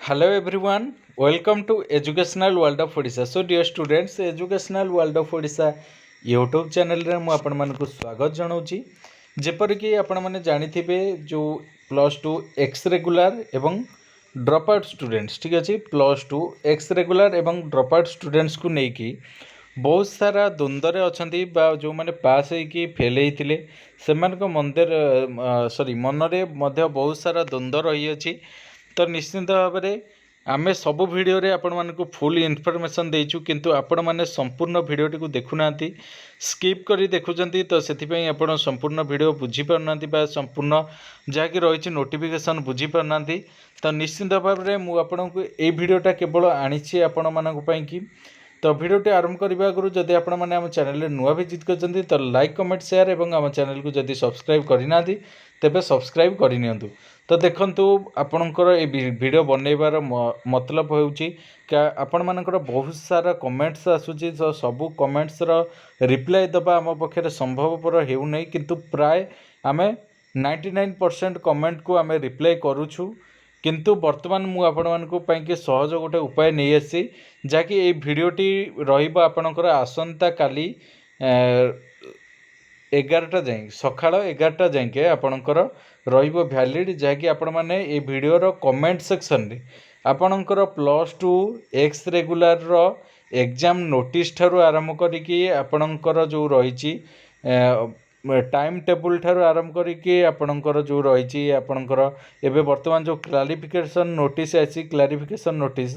Hello everyone, welcome to Educational World of Odisha. So dear students, Educational World of Odisha YouTube channel रे मु आपण मानकु स्वागत जनाऊँगी। जेपरिक आपण मैंने जानिथिबे जो +2 एक्स रेगुलर एवं ड्रॉप आउट स्टूडेंट्स ठीक अच्छे +2 एक्स रेगुलर एवं ड्रॉप आउट स्टूडेंट्स को लेकिन बहुत सारा द्वंद्व अच्छी जो मैंने पास होइकी फेल होते से मनरे बहुत सारा द्वंद्व रही अछि। तो निश्चिंत भाव में आमे सबु वीडियो रे आपण मानकु फुल इनफॉरमेशन देइछु, किंतु आपण माने संपूर्ण वीडियो टी को देखुनांती, स्किप करी देखुचंती। तो सेथिपई आपण संपूर्ण वीडियो बुझी पारनांती बा संपूर्ण जहाँकि रही नोटिफिकेशन बुझी पारनांती। तो निश्चिंत भाव में मु आपनको ए वीडियोटा केवल आनिछि आपण मानकु पई कि। तो वीडियोटी आरंभ करने आगु जदि आपण मैंने आम चैनल नुआ विजिट करते तो लाइक कमेंट शेयर और आम चैनल को जदि सब्सक्राइब करना तेबे सब्सक्राइब करनियंतु। तो देखंतु आपणकर ए वीडियो बनइबार मतलब होउची कि आपण मानकर बहुत सारा कमेंट्स आसुची। तो सबू कमेंट्स रो रिप्लाई दबा आम पक्षे संभवपर हेउ नै, किंतु प्राय आमे 99% कमेंट को आमे रिप्लाई करूछु। किंतु वर्तमान मु आपण मानकु पई सहज गोटे उपाय नहीं आसी, जहाँकि ये भिडटी रहिबो आपणकर आसंता काली 11टा जाए सकाळ 11टा जाए आपणकर रहिबो वैलिड, जहाँकि आपण माने ए वीडियोर कमेंट सेक्शन रे आपणकर +2 एक्स रेगुलर रो एग्जाम नोटिस ठारू आरंभ करिकी आपणकर जो रही टाइम टेबुल ठारू आरंभ करिकी आपणकर जो रही आपणकर एबे वर्तमान जो क्लारिफिकेशन नोटिस आसी क्लारिफिकेशन नोटिस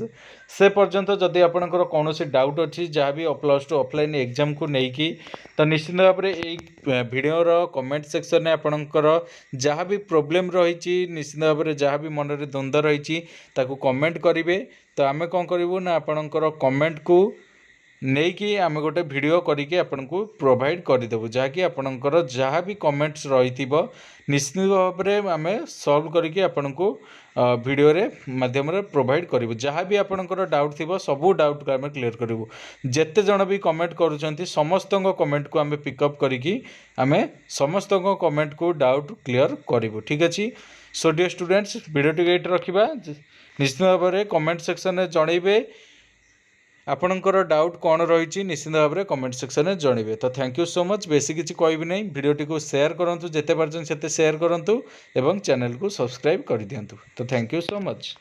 से पर्यंत जदि आपणकर कौनसी डाउट अच्छी जहाँ भी +2 ऑफलाइन एग्जाम को लेकिन, तो निश्चित भाव में ये वीडियोर कमेंट सेक्शन में आपणकर जहाँ भी प्रोब्लेम रही निश्चित भाव में जहाँ भी मन में द्वंद्व रही कमेंट करेंगे। तो आम कौन करूँ ना आपणकर कमेंट को नहीं कि आम गोटे वीडियो करके आपन को प्रोवाइड करदेबू, जहाँकि आपणकर जहाँ भी कमेंट्स रही निश्चित भाव में आम सॉल्व करके आपन को वीडियो रे माध्यम रे प्रोवाइड करूँ। जहाँ भी आपणकर डाउट थी सबू डाउट को आम क्लीयर करूँ। जेते जन भी कमेंट करुँच समस्त कमेंट को आम पिकअप करिकी आम समस्त कमेंट को डाउट क्लीयर करूँ। ठीक अच्छे। सो डियर स्टूडेंट्स, वीडियो टी एट रखा निश्चित भाव में कमेंट सेक्शन में जनइबे आपणकर डाउट कौन रही निश्चित भाव में कमेंट सेक्शन में जनइबे। तो थैंक यू सो मच। बेसी किसी कहबी नहीं, वीडियोटी को शेयर करूँ, जिते पार्चन सेते शेयर करूँ एवं चैनल को सब्सक्राइब कर दियंतु। तो थैंक यू सो मच।